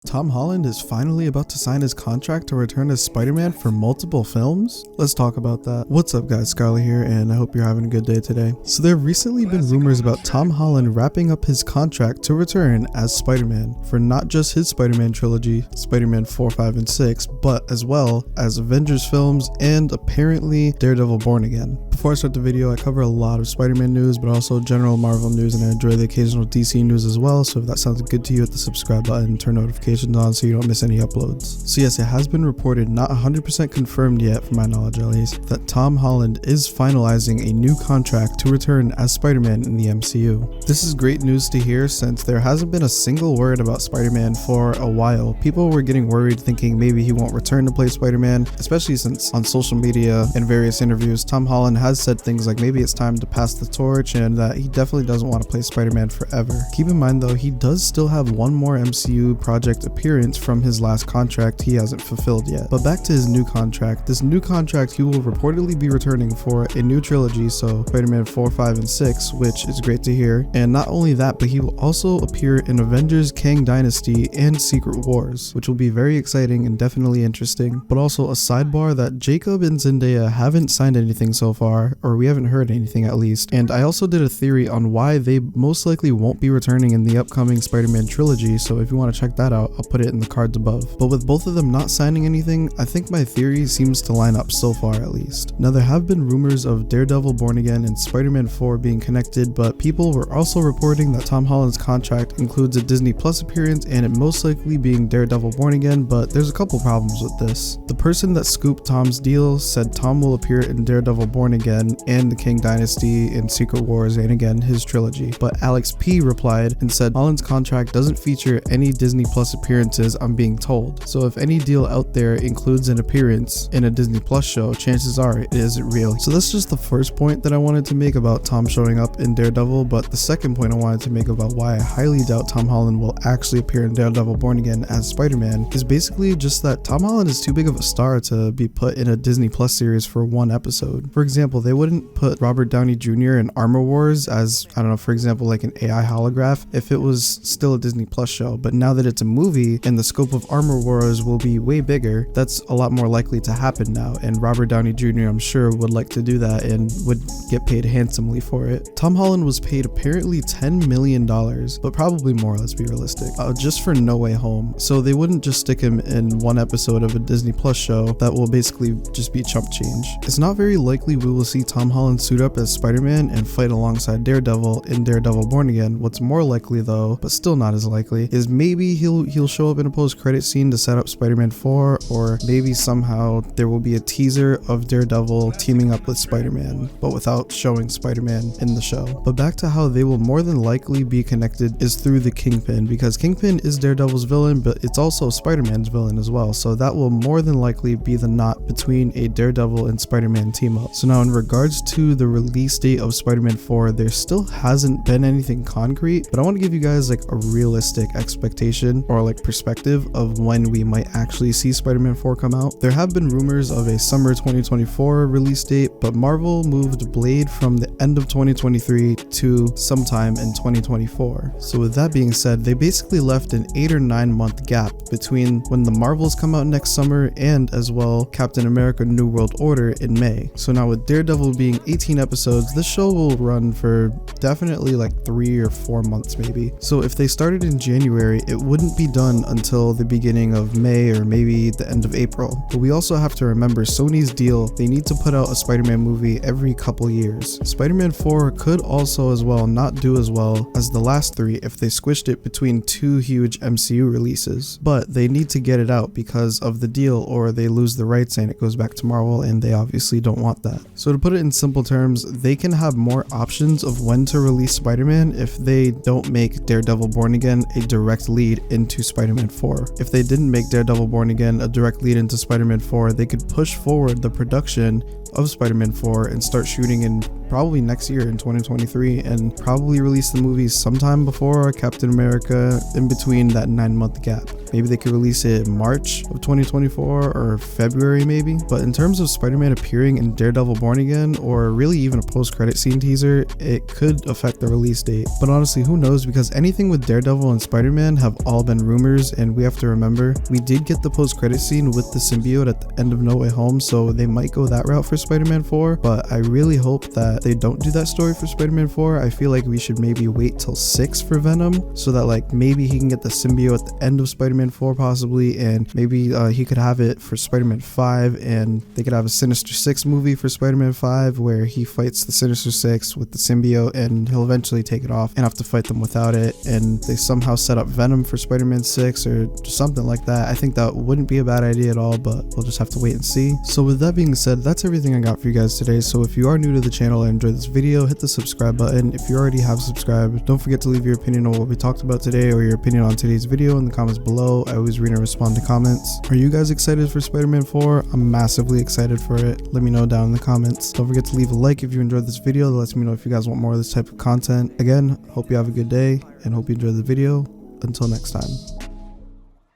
Tom Holland is finally about to sign his contract to return as Spider-Man for multiple films? Let's talk about that. What's up guys, Scarlett here, and I hope you're having a good day today. So there have recently been rumors about Tom Holland wrapping up his contract to return as Spider-Man for not just his Spider-Man trilogy, Spider-Man 4, 5, and 6, but as well as Avengers films and apparently Daredevil Born Again. Before I start the video, I cover a lot of Spider-Man news, but also general Marvel news, and I enjoy the occasional DC news as well, so if that sounds good to you, hit the subscribe button and turn notifications on so you don't miss any uploads. So yes, it has been reported, not 100% confirmed yet from my knowledge at least, that Tom Holland is finalizing a new contract to return as Spider-Man in the MCU. This is great news to hear since there hasn't been a single word about Spider-Man for a while. People were getting worried thinking maybe he won't return to play Spider-Man, especially since on social media and various interviews, Tom Holland has said things like maybe it's time to pass the torch and that he definitely doesn't want to play Spider-Man forever. Keep in mind though, he does still have one more MCU project appearance from his last contract he hasn't fulfilled yet. But back to his new contract. This new contract, he will reportedly be returning for a new trilogy, so Spider-Man 4, 5, and 6, which is great to hear. And not only that, but he will also appear in Avengers, Kang Dynasty, and Secret Wars, which will be very exciting and definitely interesting. But also a sidebar that Jacob and Zendaya haven't signed anything so far, or we haven't heard anything at least. And I also did a theory on why they most likely won't be returning in the upcoming Spider-Man trilogy, so if you want to check that out, I'll put it in the cards above. But with both of them not signing anything, I think my theory seems to line up so far at least. Now there have been rumors of Daredevil Born Again and Spider-Man 4 being connected, but people were also reporting that Tom Holland's contract includes a Disney Plus appearance and it most likely being Daredevil Born Again, but there's a couple problems with this. The person that scooped Tom's deal said Tom will appear in Daredevil Born Again and the Kang Dynasty and Secret Wars and again his trilogy, but Alex P replied and said Holland's contract doesn't feature any Disney Plus appearances, I'm being told. So if any deal out there includes an appearance in a Disney Plus show, chances are it isn't real. So that's just the first point that I wanted to make about Tom showing up in Daredevil, but the second point I wanted to make about why I highly doubt Tom Holland will actually appear in Daredevil Born Again as Spider-Man is basically just that Tom Holland is too big of a star to be put in a Disney Plus series for one episode. For example, they wouldn't put Robert Downey Jr. in Armor Wars as, I don't know, for example, like an AI holograph if it was still a Disney Plus show, but now that it's a movie and the scope of Armor Wars will be way bigger, that's a lot more likely to happen now, and Robert Downey Jr. I'm sure would like to do that and would get paid handsomely for it. Tom Holland was paid apparently $10 million, but probably more, let's be realistic, just for No Way Home, so they wouldn't just stick him in one episode of a Disney Plus show that will basically just be chump change. It's not very likely we will see Tom Holland suit up as Spider-Man and fight alongside Daredevil in Daredevil Born Again. What's more likely though, but still not as likely, is maybe he'll show up in a post-credit scene to set up Spider-Man 4, or maybe somehow there will be a teaser of Daredevil teaming up with Spider-Man, but without showing Spider-Man in the show. But back to how they will more than likely be connected is through the Kingpin, because Kingpin is Daredevil's villain, but it's also Spider-Man's villain as well, so that will more than likely be the knot between a Daredevil and Spider-Man team up. So now in regards to the release date of Spider-Man 4, there still hasn't been anything concrete, but I want to give you guys like a realistic expectation or like perspective of when we might actually see Spider-Man 4 come out. There have been rumors of a summer 2024 release date, but Marvel moved Blade from the end of 2023 to sometime in 2024. So with that being said, they basically left an 8 or 9 month gap between when the Marvels come out next summer and as well Captain America New World Order in May. So now with Daredevil being 18 episodes, this show will run for definitely like 3 or 4 months maybe. So if they started in January, it wouldn't be done until the beginning of May or maybe the end of April. But we also have to remember Sony's deal, they need to put out a Spider-Man movie every couple years. Spider-Man 4 could also as well not do as well as the last 3 if they squished it between 2 huge MCU releases, but they need to get it out because of the deal or they lose the rights and it goes back to Marvel, and they obviously don't want that. So to put it in simple terms, they can have more options of when to release Spider-Man if they don't make Daredevil Born Again a direct lead into Spider-Man 4. If they didn't make Daredevil Born Again a direct lead into Spider-Man 4, they could push forward the production of Spider-Man 4 and start shooting in probably next year in 2023, and probably release the movies sometime before Captain America, in between that 9-month gap. Maybe they could release it in March of 2024 or February maybe. But in terms of Spider-Man appearing in Daredevil Born Again, or really even a post-credit scene teaser, it could affect the release date. But honestly, who knows, because anything with Daredevil and Spider-Man have all been rumors, and we have to remember, we did get the post-credit scene with the symbiote at the end of No Way Home, so they might go that route for Spider-Man 4, but I really hope that they don't do that story for Spider-Man 4. I feel like we should maybe wait till 6 for Venom, so that like maybe he can get the symbiote at the end of Spider-Man 4 possibly, and maybe he could have it for Spider-Man 5, and they could have a Sinister Six movie for Spider-Man 5 where he fights the Sinister Six with the symbiote, and he'll eventually take it off and have to fight them without it, and they somehow set up Venom for Spider-Man 6 or something like that. I think that wouldn't be a bad idea at all, but we'll just have to wait and see. So with that being said, that's everything I got for you guys today. So if you are new to the channel and enjoyed this video, hit the subscribe button. If you already have subscribed, don't forget to leave your opinion on what we talked about today or your opinion on today's video in the comments below. I always read and respond to comments. Are you guys excited for Spider-Man 4? I'm massively excited for it. Let me know down in the comments. Don't forget to leave a like if you enjoyed this video. That lets me know if you guys want more of this type of content. Again, hope you have a good day and hope you enjoyed the video. Until next time.